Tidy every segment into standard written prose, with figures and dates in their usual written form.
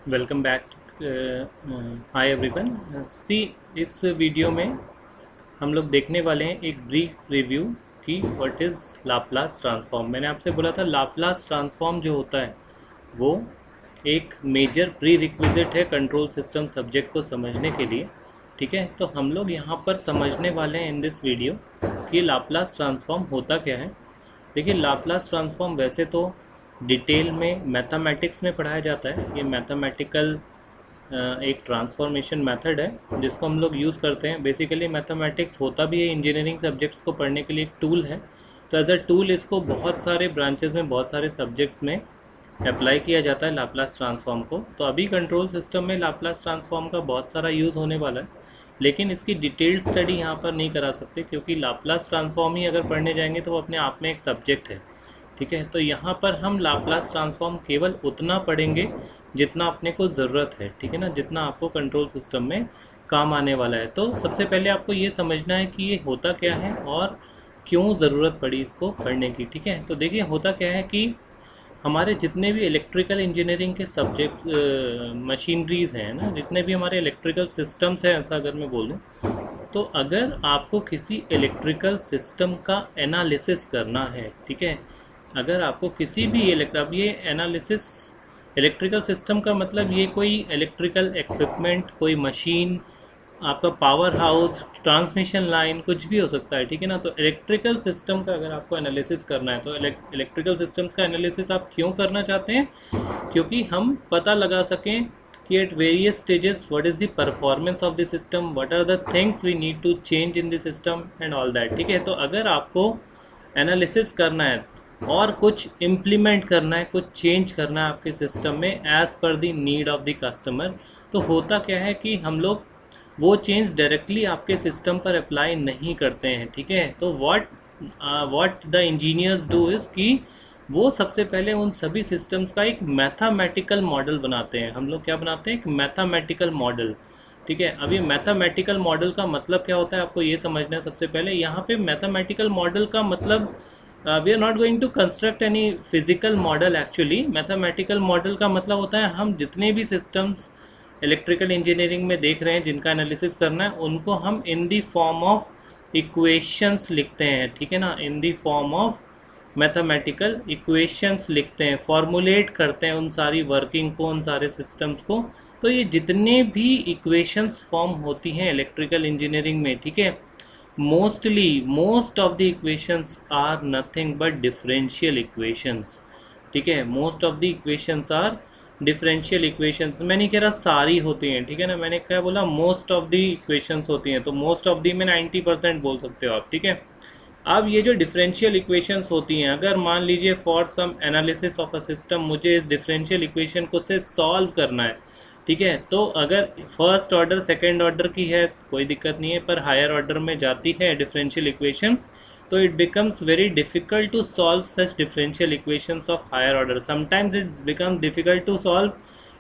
Welcome back. Hi everyone. See, इस video में हम लोग देखने वाले हैं एक ब्रीफ रिव्यू कि व्हाट इज़ लाप्लास ट्रांसफॉर्म। मैंने आपसे बोला था लाप्लास ट्रांसफॉर्म जो होता है वो एक मेजर प्री रिक्विजिट है कंट्रोल सिस्टम सब्जेक्ट को समझने के लिए। ठीक है, तो हम लोग यहाँ पर समझने वाले हैं इन दिस वीडियो कि लाप्लास ट्रांसफॉर्म होता क्या है। देखिए, लाप्लास ट्रांसफॉर्म वैसे तो डिटेल में मैथमेटिक्स में पढ़ाया जाता है। ये मैथमेटिकल एक ट्रांसफॉर्मेशन मेथड है जिसको हम लोग यूज़ करते हैं। बेसिकली मैथमेटिक्स होता भी है इंजीनियरिंग सब्जेक्ट्स को पढ़ने के लिए एक टूल है। तो एज अ टूल इसको बहुत सारे ब्रांचेस में, बहुत सारे सब्जेक्ट्स में अप्लाई किया जाता है लाप्लास ट्रांसफॉर्म को। तो अभी कंट्रोल सिस्टम में लाप्लास ट्रांसफॉर्म का बहुत सारा यूज़ होने वाला है, लेकिन इसकी डिटेल्ड स्टडी यहाँ पर नहीं करा सकते क्योंकि लाप्लास ट्रांसफॉर्म ही अगर पढ़ने जाएंगे तो वो अपने आप में एक सब्जेक्ट है। ठीक है, तो यहाँ पर हम लाप्लास ट्रांसफॉर्म केवल उतना पढ़ेंगे जितना अपने को ज़रूरत है। ठीक है ना, जितना आपको कंट्रोल सिस्टम में काम आने वाला है। तो सबसे पहले आपको ये समझना है कि ये होता क्या है और क्यों ज़रूरत पड़ी इसको पढ़ने की। ठीक है, तो देखिए होता क्या है कि हमारे जितने भी इलेक्ट्रिकल इंजीनियरिंग के सब्जेक्ट मशीनरीज हैं ना, जितने भी हमारे इलेक्ट्रिकल सिस्टम्स हैं, ऐसा अगर मैं बोलूँ तो अगर आपको किसी इलेक्ट्रिकल सिस्टम का एनालिसिस करना है, ठीक है, अगर आपको किसी भी अब ये एनालिसिस इलेक्ट्रिकल सिस्टम का मतलब ये कोई इलेक्ट्रिकल इक्विपमेंट, कोई मशीन, आपका पावर हाउस, ट्रांसमिशन लाइन, कुछ भी हो सकता है। ठीक है ना, तो इलेक्ट्रिकल सिस्टम का अगर आपको एनालिसिस करना है तो इलेक्ट्रिकल सिस्टम्स का एनालिसिस आप क्यों करना चाहते हैं? क्योंकि हम पता लगा सकें कि at various stages what is the performance of the system, what are the things we need to change in the system and all that. ठीक है, तो अगर आपको एनालिसिस करना है और कुछ इम्प्लीमेंट करना है, कुछ चेंज करना है आपके सिस्टम में as per the need of the customer, तो होता क्या है कि हम लोग वो चेंज डायरेक्टली आपके सिस्टम पर अप्लाई नहीं करते हैं। ठीक है, तो what the engineers do is कि वो सबसे पहले उन सभी सिस्टम्स का एक मैथमेटिकल मॉडल बनाते हैं। हम लोग क्या बनाते हैं? एक मैथमेटिकल मॉडल। ठीक है, अब ये मैथमेटिकल मॉडल का मतलब क्या होता है आपको ये समझना है। सबसे पहले यहाँ पे मैथमेटिकल मॉडल का मतलब we are not going to construct any physical model. Actually mathematical model का मतलब होता है हम जितने भी सिस्टम्स इलेक्ट्रिकल इंजीनियरिंग में देख रहे हैं जिनका एनालिसिस करना है उनको हम in the form of equations लिखते हैं। ठीक है ना, in the form of mathematical equations लिखते हैं, फॉर्मुलेट करते हैं उन सारी वर्किंग को, उन सारे सिस्टम्स को। तो ये जितने भी इक्वेशंस फॉर्म होती हैं इलेक्ट्रिकल इंजीनियरिंग में, ठीक है, most of the equations are nothing but differential equations. ठीक है, most of the equations are differential equations. मैं नहीं कह रहा सारी होती हैं, ठीक है ना, मैंने क्या बोला? मोस्ट ऑफ द इक्वेशंस होती हैं, तो मोस्ट ऑफ द में 90% बोल सकते हो आप। ठीक है, अब ये जो डिफरेंशियल इक्वेशंस होती हैं, अगर मान लीजिए for some analysis of a system मुझे इस डिफरेंशियल इक्वेशन को से सॉल्व करना है, ठीक है, तो अगर फर्स्ट ऑर्डर सेकेंड ऑर्डर की है कोई दिक्कत नहीं है, पर हायर ऑर्डर में जाती है डिफरेंशियल इक्वेशन तो it becomes very difficult to solve such differential equations of higher order. Sometimes it's become difficult to solve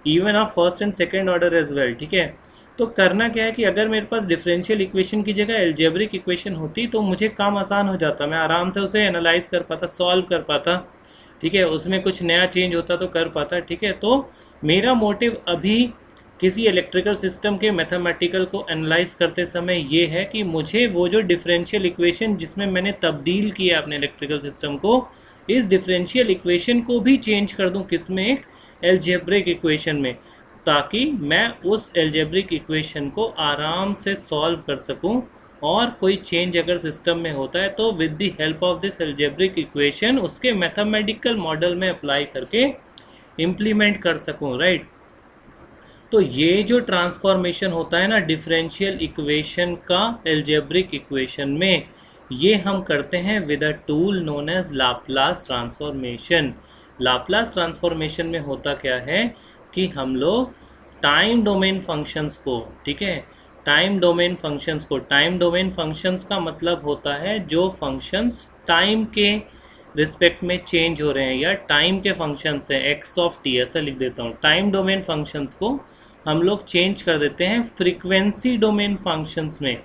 even of first and second order as well. ठीक है, तो करना क्या है कि अगर मेरे पास डिफरेंशियल इक्वेशन की जगह एल्जेब्रिक इक्वेशन होती तो मुझे काम आसान हो जाता, मैं आराम से उसे एनालाइज कर पाता, सॉल्व कर पाता। ठीक है, उसमें कुछ नया चेंज होता तो कर पाता। ठीक है, तो मेरा मोटिव अभी किसी इलेक्ट्रिकल सिस्टम के मैथमेटिकल को एनालाइज करते समय ये है कि मुझे वो जो डिफरेंशियल इक्वेशन जिसमें मैंने तब्दील किया अपने इलेक्ट्रिकल सिस्टम को, इस डिफरेंशियल इक्वेशन को भी चेंज कर दूं किसमें? एक एल्जेब्रिक इक्वेशन में, ताकि मैं उस एल्जेब्रिक इक्वेशन को आराम से सॉल्व कर सकूं और कोई चेंज अगर सिस्टम में होता है तो with the help of this algebraic equation उसके मैथमेटिकल मॉडल में अप्लाई करके इम्प्लीमेंट कर सकूं। राइट, तो ये जो ट्रांसफॉर्मेशन होता है ना डिफरेंशियल इक्वेशन का एल्जेब्रिक इक्वेशन में, ये हम करते हैं with a tool known as Laplace transformation. Laplace transformation में होता क्या है कि हम लोग टाइम डोमेन फंक्शंस को, ठीक है, टाइम डोमेन फंक्शंस का मतलब होता है जो फंक्शंस टाइम के रिस्पेक्ट में चेंज हो रहे हैं या टाइम के फंक्शंस हैं, एक्स ऑफ टी ऐसा लिख देता हूँ। टाइम डोमेन फंक्शंस को हम लोग चेंज कर देते हैं फ्रीक्वेंसी डोमेन फंक्शंस में।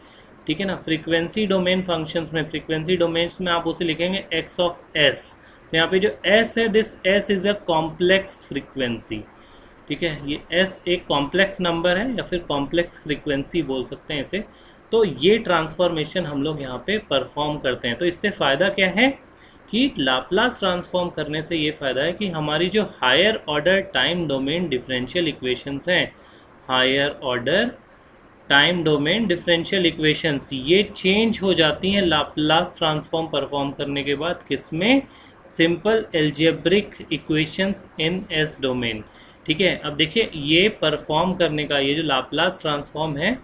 ठीक है ना, फ्रीक्वेंसी डोमेन फंक्शंस में, फ्रीक्वेंसी डोमेन्स में आप उसे लिखेंगे एक्स ऑफ एस। तो यहाँ पे जो एस है, this S is a complex frequency. ठीक है, ये एस एक कॉम्प्लेक्स नंबर है या फिर कॉम्प्लेक्स फ्रीक्वेंसी बोल सकते हैं इसे। तो ये ट्रांसफॉर्मेशन हम लोग यहाँ पे परफॉर्म करते हैं। तो इससे फ़ायदा क्या है कि लाप्लास ट्रांसफॉर्म करने से ये फ़ायदा है कि हमारी जो higher order time domain differential equations हैं, higher order time domain differential equations, ये चेंज हो जाती हैं लाप्लास ट्रांसफॉर्म परफॉर्म करने के बाद। किसमें? सिंपल एल्जेब्रिक इक्वेशंस इन एस डोमेन। ठीक है, अब देखिए ये परफॉर्म करने का, ये जो लाप्लास ट्रांसफॉर्म है,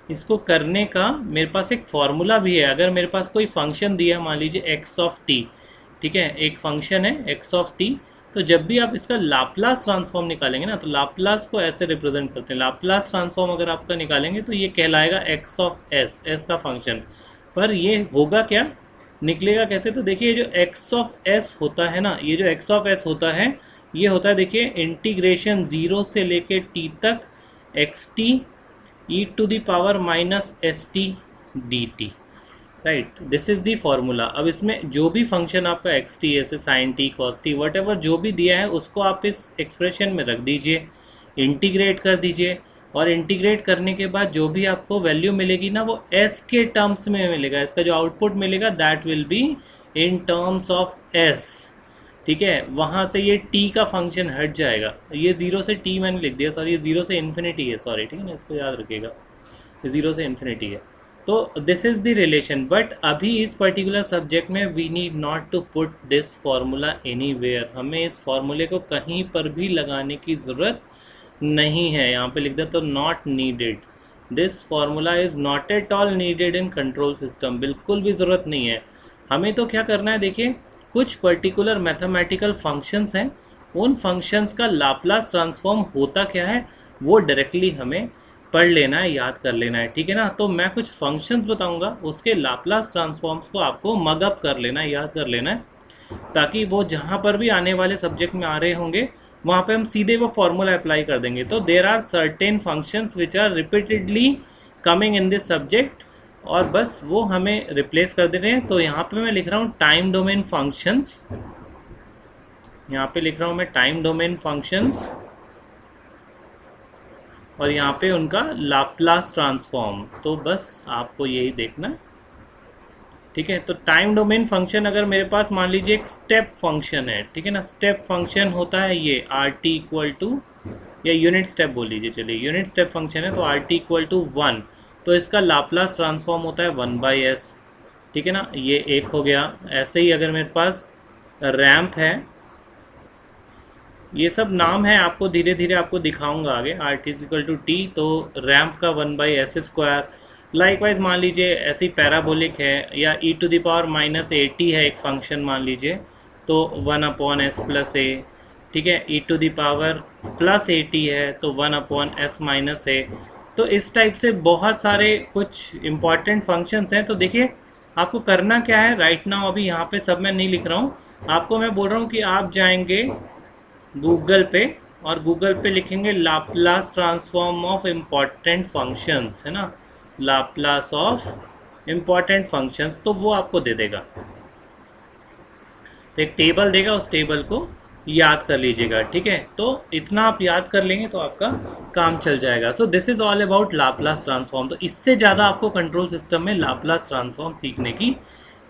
इसको करने का मेरे पास एक फॉर्मूला भी है। अगर मेरे पास कोई फंक्शन दिया है, मान लीजिए एक्स ऑफ टी, ठीक है, एक फंक्शन है एक्स ऑफ टी, तो जब भी आप इसका लाप्लास ट्रांसफॉर्म निकालेंगे ना, तो लाप्लास को ऐसे रिप्रेजेंट करते हैं। लाप्लास ट्रांसफॉर्म अगर आपका निकालेंगे तो ये कहलाएगा एक्स ऑफ एस, एस का फंक्शन। पर ये होगा क्या, निकलेगा कैसे? तो देखिए जो एक्स ऑफ एस होता है ना, ये जो एक्स ऑफ एस होता है, ये होता है देखिए इंटीग्रेशन 0 से लेके टी तक x t e to the power minus s t d t, right. This is the formula. अब इसमें जो भी फंक्शन आपका एक्स टी ऐसे sine t cos t whatever जो भी दिया है, उसको आप इस एक्सप्रेशन में रख दीजिए, इंटीग्रेट कर दीजिए, और इंटीग्रेट करने के बाद जो भी आपको वैल्यू मिलेगी ना, वो एस के टर्म्स में मिलेगा। इसका जो आउटपुट मिलेगा that will be in terms of S. ठीक है, वहाँ से ये t का फंक्शन हट जाएगा। ये 0 से t मैंने लिख दिया, सॉरी ये 0 से इन्फिनिटी है, सॉरी, ठीक है ना, इसको याद रखिएगा, ये 0 से इन्फिनिटी है। तो this is the relation. But अभी इस पर्टिकुलर सब्जेक्ट में we need not to put this formula anywhere. हमें इस फॉर्मूले को कहीं पर भी लगाने की ज़रूरत नहीं है। यहाँ पे लिख दे तो not needed, this formula is not at all needed in control system. बिल्कुल भी ज़रूरत नहीं है। हमें तो क्या करना है, देखिए कुछ पर्टिकुलर मैथमेटिकल फंक्शंस हैं, उन फंक्शंस का लाप्लास ट्रांसफॉर्म होता क्या है वो डायरेक्टली हमें पढ़ लेना है, याद कर लेना है। ठीक है ना, तो मैं कुछ फंक्शंस बताऊंगा, उसके लाप्लास ट्रांसफॉर्म्स को आपको मगअप कर लेना है, याद कर लेना है, ताकि वो जहाँ पर भी आने वाले सब्जेक्ट में आ रहे होंगे वहाँ पे हम सीधे वो फॉर्मूला अप्लाई कर देंगे। तो there are certain functions which are repeatedly coming in this subject, और बस वो हमें रिप्लेस कर दे रहे हैं। तो यहाँ पे मैं लिख रहा हूँ टाइम डोमेन फंक्शंस, यहाँ पे लिख रहा हूँ मैं टाइम डोमेन फंक्शंस, और यहाँ पे उनका लाप्लास ट्रांसफॉर्म। तो बस आपको यही देखना है, ठीक है। तो टाइम डोमेन फंक्शन अगर मेरे पास मान लीजिए एक स्टेप फंक्शन है, ठीक है ना, स्टेप फंक्शन होता है ये आर टी इक्वल टू, या यूनिट स्टेप बोल लीजिए, चलिए यूनिट स्टेप फंक्शन है, तो आर टी इक्वल टू 1, तो इसका लाप्लास ट्रांसफॉर्म होता है 1/s, ठीक है ना, ये एक हो गया। ऐसे ही अगर मेरे पास रैम्प है, ये सब नाम है, आपको धीरे धीरे आपको दिखाऊंगा आगे, r t equal to t, तो रैम्प का 1/s²। लाइकवाइज मान लीजिए ऐसी पैराबोलिक है, या e to the power minus AT है एक फंक्शन मान लीजिए, तो 1/s+a, ठीक है, e to the power plus AT है तो 1/s-a। तो इस टाइप से बहुत सारे कुछ इम्पॉर्टेंट फंक्शंस हैं। तो देखिए आपको करना क्या है राइट नाउ, अभी यहाँ पे सब मैं नहीं लिख रहा हूँ, आपको मैं बोल रहा हूँ कि आप जाएंगे गूगल पे, और गूगल पे लिखेंगे Laplace transform of important functions, है ना, लाप्लास ऑफ इम्पॉर्टेंट फंक्शंस, तो वो आपको दे देगा। तो एक टेबल देगा, उस टेबल को याद कर लीजिएगा, ठीक है। तो इतना आप याद कर लेंगे तो आपका काम चल जाएगा। So this is all about Laplace transform. तो इससे ज़्यादा आपको कंट्रोल सिस्टम में लाप्लास ट्रांसफॉर्म सीखने की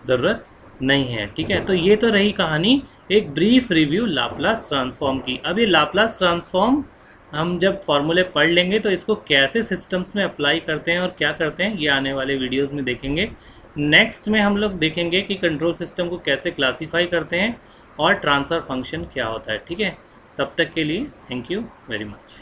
ज़रूरत नहीं है, ठीक है। तो ये तो रही कहानी, एक ब्रीफ रिव्यू लाप्लास ट्रांसफॉर्म की। अब ये लाप्लास ट्रांसफॉर्म हम जब फॉर्मूले पढ़ लेंगे तो इसको कैसे सिस्टम्स में अप्लाई करते हैं और क्या करते हैं, ये आने वाले वीडियोस में देखेंगे। नेक्स्ट में हम लोग देखेंगे कि कंट्रोल सिस्टम को कैसे क्लासीफाई करते हैं और ट्रांसफर फंक्शन क्या होता है, ठीक है। तब तक के लिए थैंक यू वेरी मच।